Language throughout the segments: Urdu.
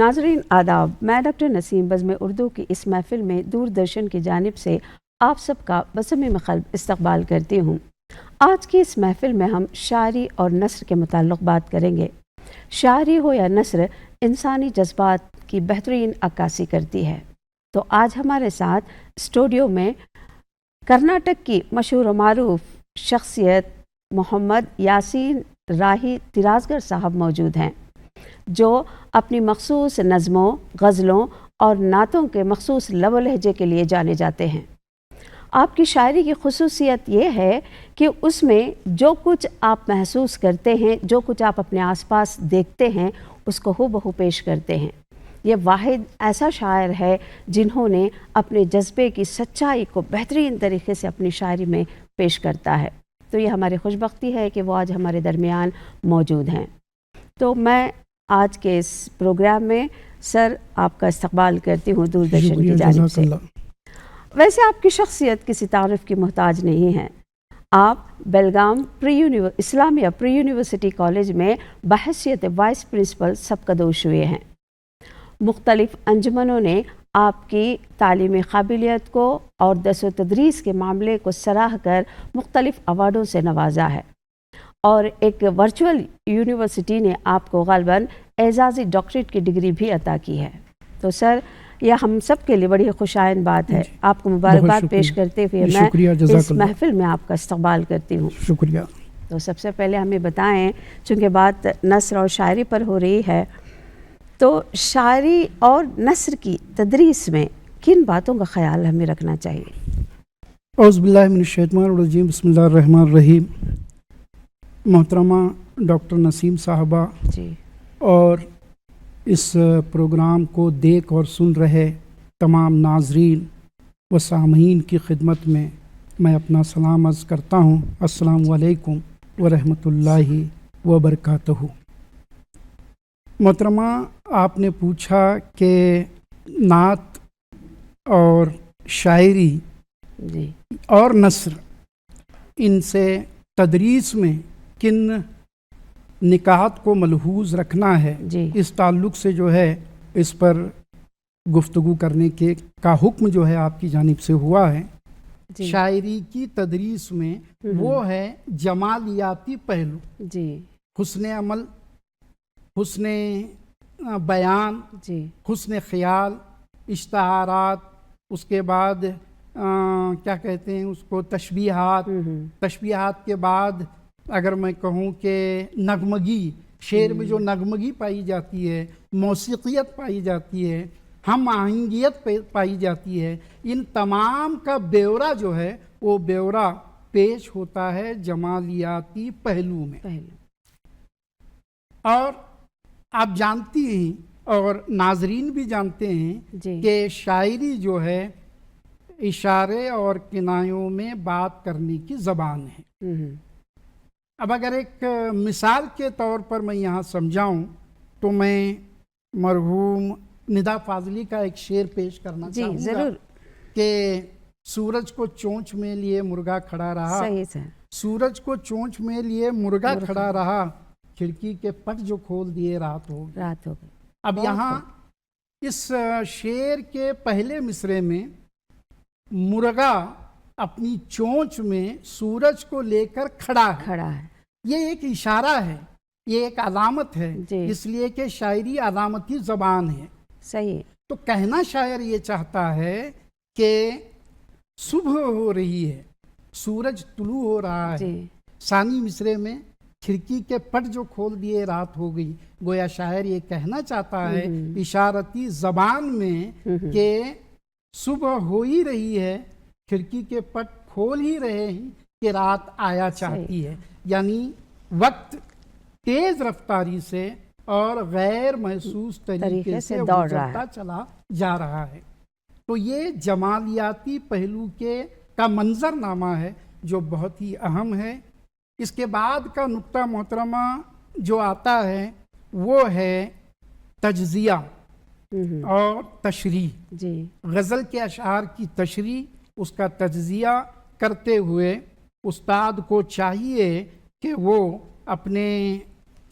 ناظرین آداب، میں ڈاکٹر نسیم بزم اردو کی اس محفل میں دوردرشن کی جانب سے آپ سب کا بصمیم قلب استقبال کرتی ہوں۔ آج کی اس محفل میں ہم شاعری اور نثر کے متعلق بات کریں گے۔ شاعری ہو یا نثر، انسانی جذبات کی بہترین عکاسی کرتی ہے۔ تو آج ہمارے ساتھ اسٹوڈیو میں کرناٹک کی مشہور و معروف شخصیت محمد یاسین راہی ترازگر صاحب موجود ہیں، جو اپنی مخصوص نظموں، غزلوں اور نعتوں کے مخصوص لب و لہجے کے لیے جانے جاتے ہیں۔ آپ کی شاعری کی خصوصیت یہ ہے کہ اس میں جو کچھ آپ محسوس کرتے ہیں، جو کچھ آپ اپنے آس پاس دیکھتے ہیں، اس کو ہو بہو پیش کرتے ہیں۔ یہ واحد ایسا شاعر ہے جنہوں نے اپنے جذبے کی سچائی کو بہترین طریقے سے اپنی شاعری میں پیش کرتا ہے۔ تو یہ ہماری خوش بختی ہے کہ وہ آج ہمارے درمیان موجود ہیں۔ تو میں آج کے اس پروگرام میں سر آپ کا استقبال کرتی ہوں دوردرشن کی جانب سے۔ ویسے آپ کی شخصیت کسی تعارف کی محتاج نہیں ہے۔ آپ بیلگام اسلامیہ پری یونیورسٹی کالج میں بحیثیت وائس پرنسپل سبکدوش ہوئے ہیں۔ مختلف انجمنوں نے آپ کی تعلیمی قابلیت کو اور درس و تدریس کے معاملے کو سراہ کر مختلف ایوارڈوں سے نوازا ہے، اور ایک ورچوئل یونیورسٹی نے آپ کو غالباً اعزازی ڈاکٹریٹ کی ڈگری بھی عطا کی ہے۔ تو سر، یہ ہم سب کے لیے بڑی خوش آئند بات ہے۔ آپ کو مبارکباد پیش کرتے ہوئے میں اس محفل میں آپ کا استقبال کرتی ہوں۔ شکریہ۔ تو سب سے پہلے ہمیں بتائیں، چونکہ بات نثر اور شاعری پر ہو رہی ہے، تو شاعری اور نثر کی تدریس میں کن باتوں کا خیال ہمیں رکھنا چاہیے؟ اعوذ باللہ من الشیطان الرجیم، بسم اللہ الرحمن الرحیم۔ محترمہ ڈاکٹر نسیم صاحبہ جی، اور اس پروگرام کو دیکھ اور سن رہے تمام ناظرین و سامعین کی خدمت میں اپنا سلام عرض کرتا ہوں۔ السلام علیکم ورحمۃ اللہ وبرکاتہ۔ محترمہ، آپ نے پوچھا کہ نعت اور شاعری جی اور نثر، ان سے تدریس میں کن نکات کو ملحوظ رکھنا ہے، جی اس تعلق سے جو ہے اس پر گفتگو کرنے کا حکم جو ہے آپ کی جانب سے ہوا ہے۔ جی شاعری کی تدریس میں وہ ہے جمالیاتی پہلو، جی حسن عمل، حسن بیان، جی حسن خیال، اشتہارات، اس کے بعد کیا کہتے ہیں اس کو، تشبیہات، تشبیہات کے بعد اگر میں کہوں کہ نغمگی، شعر میں جو نغمگی پائی جاتی ہے، موسیقیت پائی جاتی ہے، ہم آہنگیت پائی جاتی ہے، ان تمام کا بیورہ جو ہے وہ بیورہ پیش ہوتا ہے جمالیاتی پہلو میں۔ اور آپ جانتی ہیں اور ناظرین بھی جانتے ہیں جی کہ شاعری جو ہے اشارے اور کنایوں میں بات کرنے کی زبان ہے۔ اب اگر ایک مثال کے طور پر میں یہاں سمجھاؤں تو میں مرحوم ندا فاضلی کا ایک شعر پیش کرنا چاہوں گا۔ ضرور۔ کہ سورج کو چونچ میں لیے مرغا کھڑا رہا، صحیح سے۔ سورج کو چونچ میں لیے مرغا کھڑا رہا، کھڑکی کے پٹ جو کھول دیے رات ہو گئی۔ اب یہاں اس شعر کے پہلے مصرے میں مرغا اپنی چونچ میں سورج کو لے کر کھڑا ہے۔ یہ ایک اشارہ ہے، یہ ایک علامت ہے، اس لیے کہ شاعری علامتی زبان ہے۔ صحیح۔ تو کہنا شاعر یہ چاہتا ہے کہ صبح ہو رہی ہے، سورج طلوع ہو رہا ہے۔ ثانی مصرے میں کھڑکی کے پٹ جو کھول دیے رات ہو گئی، گویا شاعر یہ کہنا چاہتا ہے اشارتی زبان میں کہ صبح ہو ہی رہی ہے، کھڑکی کے پٹ کھول ہی رہے ہیں کہ رات آیا چاہتی ہے۔ یعنی وقت تیز رفتاری سے اور غیر محسوس طریقے سے گزرتا چلا جا رہا ہے۔ تو یہ جمالیاتی پہلو کا منظر نامہ ہے جو بہت ہی اہم ہے۔ اس کے بعد کا نقطہ محترمہ جو آتا ہے وہ ہے تجزیہ اور تشریح۔ غزل کے اشعار کی تشریح، اس کا تجزیہ کرتے ہوئے استاد کو چاہیے کہ وہ اپنے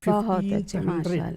1500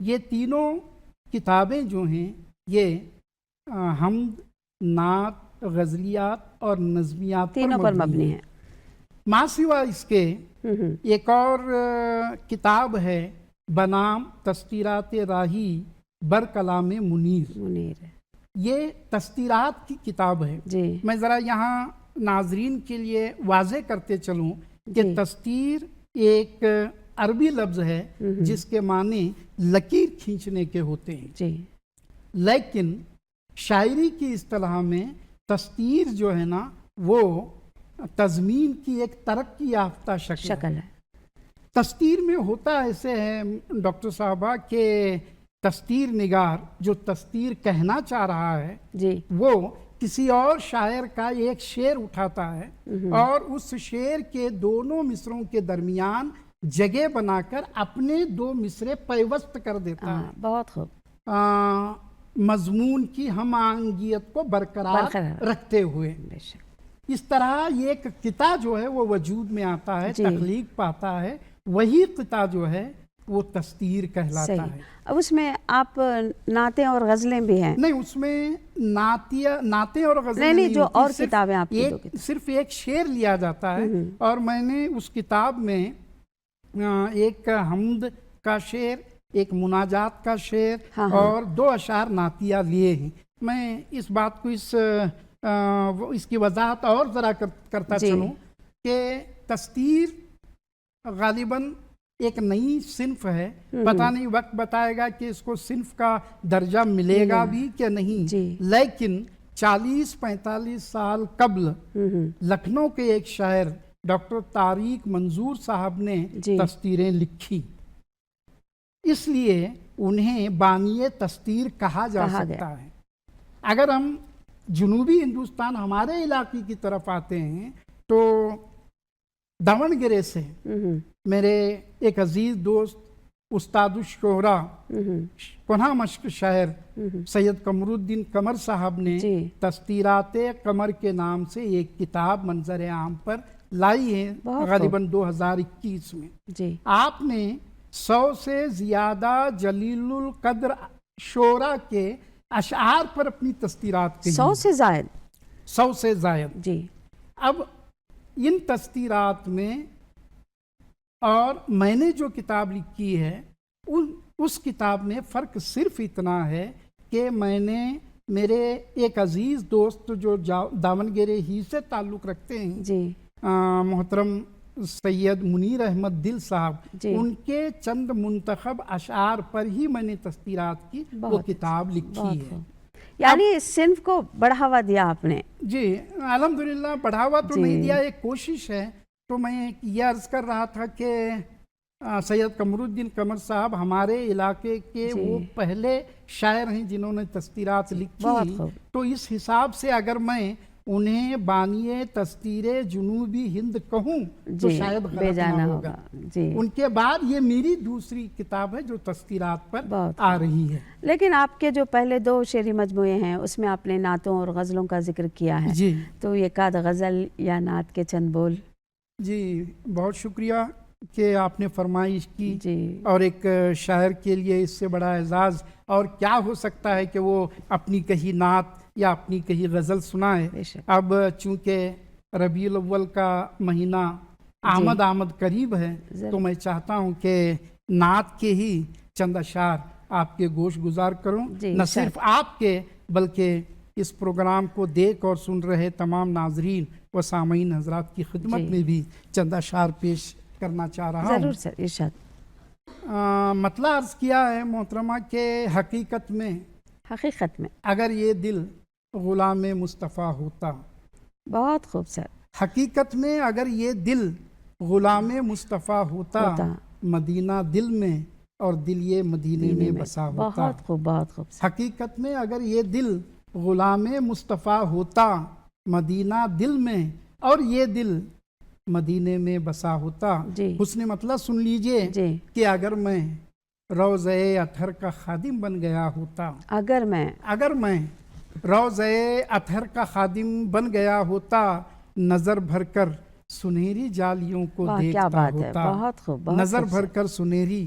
یہ تینوں کتابیں جو ہیں یہ حمد، نعت، غزلیات اور نظمیات تینوں پر مبنی ہیں۔ ماں سوا اس کے ایک اور کتاب ہے بنام تذکیرات راہی بر کلام منیر، یہ تذکیرات کی کتاب ہے۔ جی میں ذرا یہاں ناظرین کے لیے واضح کرتے چلوں کہ تذکیر ایک عربی لفظ ہے جس کے معنی لکیر کھینچنے کے ہوتے ہیں، جی لیکن شاعری کی اصطلاح میں تذکیر جو ہے نا وہ تضمین کی ایک ترقی یافتہ شکل ہے۔ تذکیر میں ہوتا ایسے ہے ڈاکٹر صاحبہ کہ تذکیر نگار جو تذکیر کہنا چاہ رہا ہے جی وہ کسی اور شاعر کا ایک شعر اٹھاتا ہے اور اس شعر کے دونوں مصروں کے درمیان جگہ بنا کر اپنے دو مصرے پیوست کر دیتا ہے، بہت خوب، مضمون کی ہم آہنگیت کو برقرار رکھتے ہوئے۔ اس طرح یہ ایک قطعہ جو ہے وہ وجود میں آتا ہے، تخلیق پاتا ہے، وہی قطعہ جو ہے وہ تذکیر کہلاتا ہے۔ اب اس میں آپ نعتیں اور غزلیں بھی ہیں؟ نہیں، اس میں نعتیں اور غزلیں نہیں، جو اور کتابیں آپ کی صرف ایک شعر لیا جاتا ہے، اور میں نے اس کتاب میں ایک حمد کا شعر، ایک مناجات کا شعر اور 2 اشعار نعتیہ لیے ہیں۔ میں اس بات کو اس کی وضاحت اور ذرا کرتا چلوں کہ تذکیر غالباً ایک نئی صنف ہے، پتہ نہیں وقت بتائے گا کہ اس کو صنف کا درجہ ملے گا بھی کہ نہیں، لیکن 40-45 سال قبل لکھنؤ کے ایک شاعر ڈاکٹر طارق منظور صاحب نے تذکیریں لکھی، اس لیے انہیں بانی تذکیر کہا جا سکتا ہے۔ اگر ہم جنوبی ہندوستان ہمارے علاقے کی طرف آتے ہیں تو داون گرے سے میرے ایک عزیز دوست استاد الشہرا کنہا مشق شاعر سید قمر الدین قمر صاحب نے تذکیرات قمر کے نام سے ایک کتاب منظر عام پر لائی ہے، غالباً 2021 میں۔ آپ نے 100 سے زیادہ جلیل القدر شعراء کے اشعار پر اپنی تذکیرات کی، 100 سے زائد جی۔ اب ان تذکیرات میں اور میں نے جو کتاب لکھی ہے اس کتاب میں فرق صرف اتنا ہے کہ میں نے میرے ایک عزیز دوست جو داونگیرے ہی سے تعلق رکھتے ہیں محترم سید منیر احمد دل صاحب، ان کے چند منتخب اشعار پر ہی میں نے تذکیرات کی وہ کتاب لکھی ہے۔ یعنی اس صنف کو بڑھاوا دیا آپ نے؟ جی الحمدللہ، بڑھاوا تو نہیں دیا، ایک کوشش ہے۔ تو میں یہ عرض کر رہا تھا کہ سید قمر الدین قمر صاحب ہمارے علاقے کے وہ پہلے شاعر ہیں جنہوں نے تذکیرات لکھی، تو اس حساب سے اگر میں انہیں بانی تذکیر جنوبی ہند کہوں تو شاید غلط نہ ہوگا۔ ان کے بعد یہ میری دوسری کتاب ہے جو تذکیرات پر آ رہی ہے۔ لیکن آپ کے جو پہلے 2 شعری مجموعے ہیں اس میں آپ نے نعتوں اور غزلوں کا ذکر کیا ہے، تو یہ ایک غزل یا نعت کے چند بول؟ جی بہت شکریہ کہ آپ نے فرمائش کی، اور ایک شاعر کے لیے اس سے بڑا اعزاز اور کیا ہو سکتا ہے کہ وہ اپنی کہی نعت یا اپنی کہی غزل سنائے۔ اب چونکہ ربیع الاول کا مہینہ آمد قریب ہے تو میں چاہتا ہوں کہ نعت کے ہی چند اشعار آپ کے گوش گزار کروں، نہ صرف آپ کے بلکہ اس پروگرام کو دیکھ اور سن رہے تمام ناظرین و سامعین حضرات کی خدمت میں بھی چند اشعار پیش کرنا چاہ رہا ہوں۔ ضرور سر، ارشاد۔ مطلب عرض کیا ہے محترمہ کہ حقیقت میں اگر یہ دل غلام مصطفیٰ ہوتا، بہت خوب سر، حقیقت میں اگر یہ دل غلام مصطفیٰ ہوتا، مدینہ دل میں اور دل یہ مدینے میں بسا ہوتا۔ بہت خوب، بہت خوب۔ حقیقت میں اگر یہ دل غلام مصطفیٰ ہوتا، مدینہ دل میں اور یہ دل مدینے میں بسا ہوتا۔ حسن مطلب سن لیجئے کہ اگر میں روضہ اطہر کا خادم بن گیا ہوتا، اگر میں روضہ اطہر کا خادم بن گیا ہوتا، نظر بھر کر سنہری جالیوں کو دیکھتا ہوتا، نظر بھر کر سنہری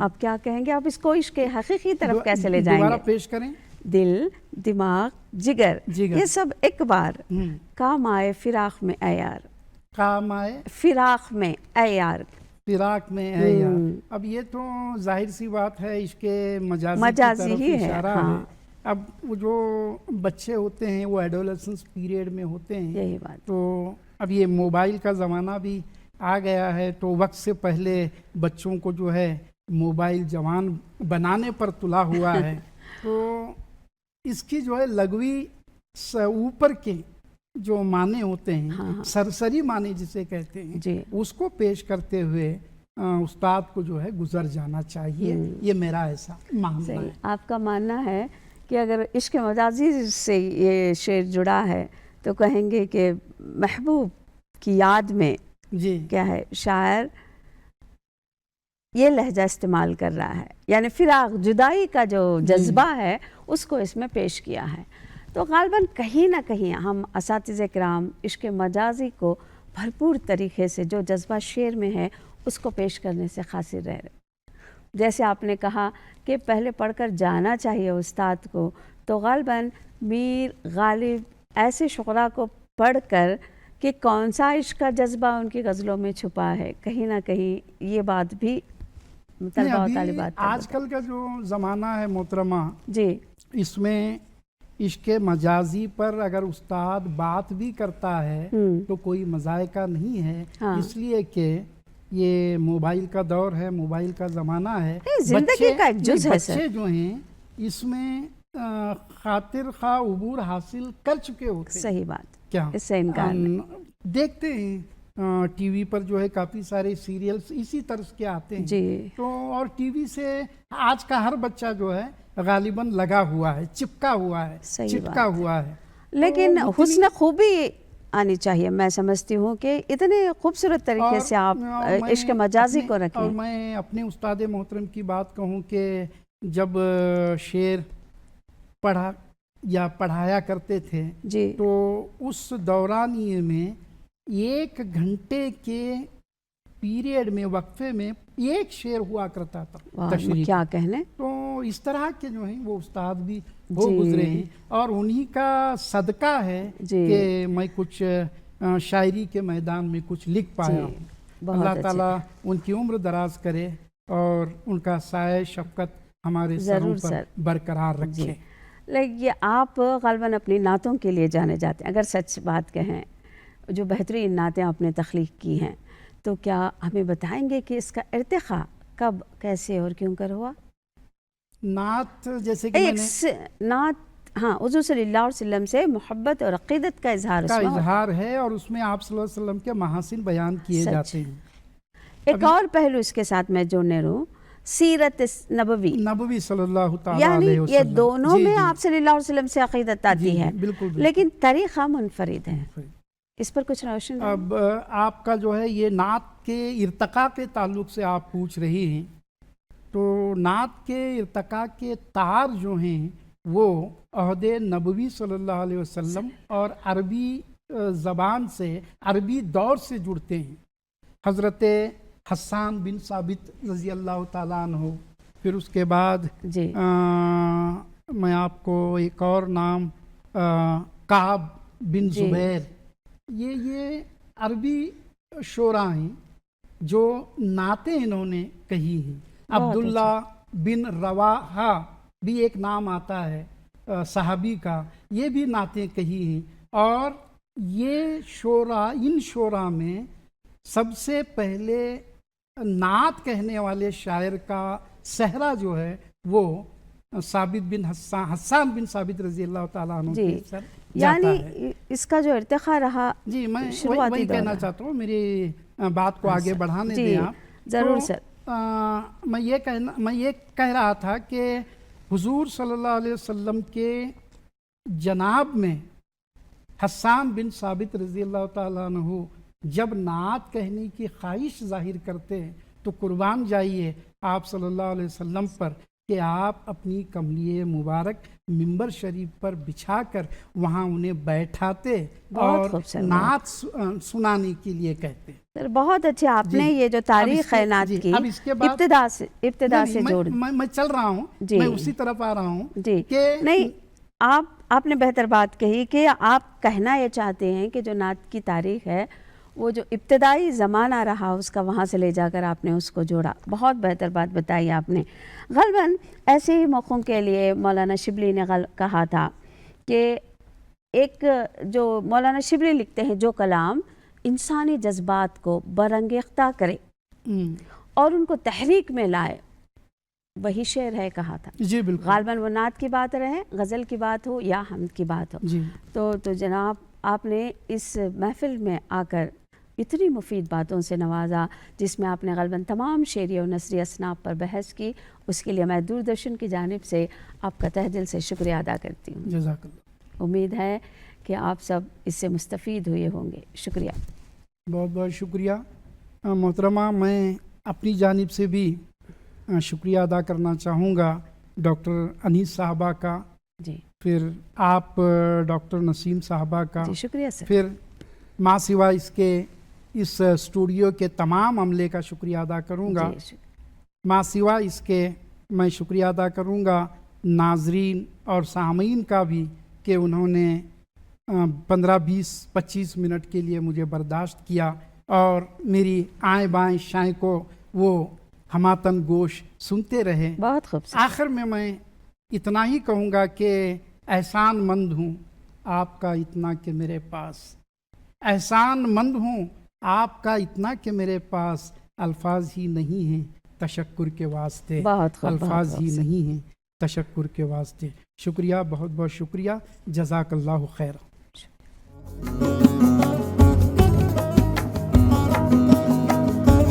آپ کیا کہیں گے؟ آپ اس کو عشق حقیقی طرف کیسے لے جائیں گے؟ دوبارہ پیش کریں. دل، دماغ، جگر، یہ سب ایک بار. کام آئے فراق میں اے یار، کام آئے فراق میں اے یار، فراق میں اے یار. اب یہ تو ظاہر سی بات ہے عشق مجازی کی طرف اشارہ ہے. اب وہ جو بچے ہوتے ہیں وہ ایڈولسنس پیریڈ میں ہوتے ہیں، یہی بات. تو اب یہ موبائل کا زمانہ بھی آ گیا ہے، تو وقت سے پہلے بچوں کو جو ہے موبائل جوان بنانے پر تلا ہوا ہے. تو اس کی جو ہے لغوی اوپر کے جو معنی ہوتے ہیں، سرسری معنی جسے کہتے ہیں، اس کو پیش کرتے ہوئے استاد کو جو ہے گزر جانا چاہیے. یہ میرا ایسا ماننا ہے. آپ کا ماننا ہے کہ اگر عشق مجازی سے یہ شعر جڑا ہے تو کہیں گے کہ محبوب کی یاد میں کیا ہے، شاعر یہ لہجہ استعمال کر رہا ہے، یعنی فراق جدائی کا جو جذبہ ہے اس کو اس میں پیش کیا ہے. تو غالباً کہیں نہ کہیں ہم اساتذہ کرام عشق مجازی کو بھرپور طریقے سے جو جذبہ شعر میں ہے اس کو پیش کرنے سے قاصر رہ رہے. جیسے آپ نے کہا کہ پہلے پڑھ کر جانا چاہیے استاد کو، تو غالباً میر غالب ایسے شعراء کو پڑھ کر کہ کون سا عشق کا جذبہ ان کی غزلوں میں چھپا ہے، کہیں نہ کہیں یہ بات بھی طلباء و طالبات. آج کل کا جو زمانہ ہے محترمہ، اس میں عشق مجازی پر اگر استاد بات بھی کرتا ہے تو کوئی مذائقہ نہیں ہے، اس لیے کہ یہ موبائل کا دور ہے، موبائل کا زمانہ ہے. زندگی کا ایک جز ہے. بچے جو ہیں اس میں خاطر خواہ عبور حاصل کر چکے ہوتے ہیں. صحیح بات، کیا اس سے انکار دیکھتے ہیں ٹی وی پر جو ہے کافی سارے سیریلز اسی طرز کے آتے ہیں. تو اور ٹی وی سے آج کا ہر بچہ جو ہے غالباً لگا ہوا ہے، چپکا ہوا ہے، چپکا ہوا ہے. لیکن حسن خوبی آنی چاہیے. میں سمجھتی ہوں کہ اتنے خوبصورت طریقے سے آپ عشق مجازی کو رکھیں. اور میں اپنے استاد محترم کی بات کہوں کہ جب شعر پڑھا یا پڑھایا کرتے تھے تو اس دورانیے میں 1 گھنٹے کے پیریڈ میں، وقفے میں ایک شعر ہوا کرتا تھا تشریح. کیا کہنے. تو اس طرح کے جو ہیں وہ استاد بھی ہو گزرے ہیں، اور انہی کا صدقہ ہے کہ میں کچھ شاعری کے میدان میں کچھ لکھ پایا ہوں. اللہ تعالیٰ ان کی عمر دراز کرے اور ان کا سایہ شفقت ہمارے سروں پر برقرار رکھے. لیکن یہ آپ غالباً اپنی نعتوں کے لیے جانے جاتے ہیں. اگر سچ بات کہیں، جو بہترین نعتیں آپ نے تخلیق کی ہیں، تو کیا ہمیں بتائیں گے کہ اس کا ارتقاء کب، کیسے اور کیوں کر ہوا؟ نعت جیسے کہ نعت حضور صلی اللہ علیہ وسلم سے محبت اور عقیدت کا اظہار ہے، اور اس میں آپ صلی اللہ علیہ وسلم کے محاسن بیان کیے جاتے ہیں. ایک اور پہلو اس کے ساتھ میں جوڑنے رہوں، سیرت نبوی صلی اللہ تعالی یعنی علیہ وسلم، یہ دونوں میں آپ صلی اللہ علیہ وسلم سے عقیدت آتی ہے، لیکن طریقہ منفرد ہے. اس پر کچھ روشن. اب آپ کا جو ہے یہ نعت کے ارتقاء کے تعلق سے آپ پوچھ رہی ہیں، تو نعت کے ارتقاء کے تار جو ہیں وہ عہد نبوی صلی اللہ علیہ وسلم اور عربی زبان سے، عربی دور سے جڑتے ہیں. حضرت حسان بن ثابت رضی اللہ تعالیٰ عنہ، پھر اس کے بعد میں آپ کو ایک اور نام کعب بن زبیر، یہ عربی شعراء ہیں جو نعتیں انہوں نے کہی ہیں. عبداللہ بن رواحہ بھی ایک نام آتا ہے صحابی کا، یہ بھی نعتیں کہی ہیں. اور یہ شعراء، ان شعراء میں سب سے پہلے نعت کہنے والے شاعر کا صحرا جو ہے وہ ثابت بن حسان بن ثابت رضی اللہ تعالیٰ عنہ کے سر جاتا ہے. یعنی اس کا جو ارتقا رہا، میں وہی کہنا چاہتا ہوں، میری بات کو آگے بڑھانے دیں آپ. ضرور سر. میں یہ کہہ رہا تھا کہ حضور صلی اللہ علیہ وسلم کے جناب میں حسان بن ثابت رضی اللہ تعالیٰ عنہ جب نعت کہنے کی خواہش ظاہر کرتے تو قربان جائیے آپ صلی اللہ علیہ وسلم پر کہ آپ اپنی کملی مبارک منبر شریف پر بچھا کر وہاں انہیں بیٹھاتے اور نعت سنانے کے لیے کہتے. سر بہت اچھے آپ نے یہ جو تاریخ ہے نعت کی ابتدا سے جوڑ. میں چل رہا ہوں, میں اسی طرف آ رہا ہوں. جی نہیں, آپ نے بہتر بات کہی کہ آپ کہنا یہ چاہتے ہیں کہ جو نعت کی تاریخ ہے وہ جو ابتدائی زمانہ رہا اس کا وہاں سے لے جا کر آپ نے اس کو جوڑا. بہت بہتر بات بتائی آپ نے. غالباً ایسے ہی موقعوں کے لیے مولانا شبلی نے کہا تھا کہ ایک جو مولانا شبلی لکھتے ہیں جو کلام انسانی جذبات کو برانگیختہ کرے اور ان کو تحریک میں لائے وہی شعر ہے کہا تھا. جی بالکل. غالباً وہ نعت کی بات رہے, غزل کی بات ہو یا حمد کی بات ہو. جی. تو جناب آپ نے اس محفل میں آ کر اتنی مفید باتوں سے نوازا جس میں آپ نے غالباً تمام شعری اور نثری اصناف پر بحث کی. اس کے لیے میں دوردرشن کی جانب سے آپ کا تہ دل سے شکریہ ادا کرتی ہوں. جزاک اللہ. امید ہے کہ آپ سب اس سے مستفید ہوئے ہوں گے. شکریہ. بہت بہت شکریہ محترمہ. میں اپنی جانب سے بھی شکریہ ادا کرنا چاہوں گا ڈاکٹر انیس صاحبہ کا. جی. پھر آپ ڈاکٹر نسیم صاحبہ کا. جی شکریہ سر. پھر ماں سوا اس کے اس اسٹوڈیو کے تمام عملے کا شکریہ ادا کروں گا. ماں سوا اس کے میں شکریہ ادا کروں گا ناظرین اور سامعین کا بھی کہ انہوں نے 15-20-25 منٹ کے لیے مجھے برداشت کیا اور میری آئیں بائیں شائیں کو وہ ہماتن گوش سنتے رہے. بہت خوبصورت. آخر میں اتنا ہی کہوں گا کہ احسان مند ہوں آپ کا اتنا کہ میرے پاس, احسان مند ہوں آپ کا اتنا کہ میرے پاس الفاظ ہی نہیں ہیں تشکر کے واسطے. الفاظ ہی نہیں ہیں تشکر کے واسطے. شکریہ, بہت بہت شکریہ. جزاک اللہ خیر.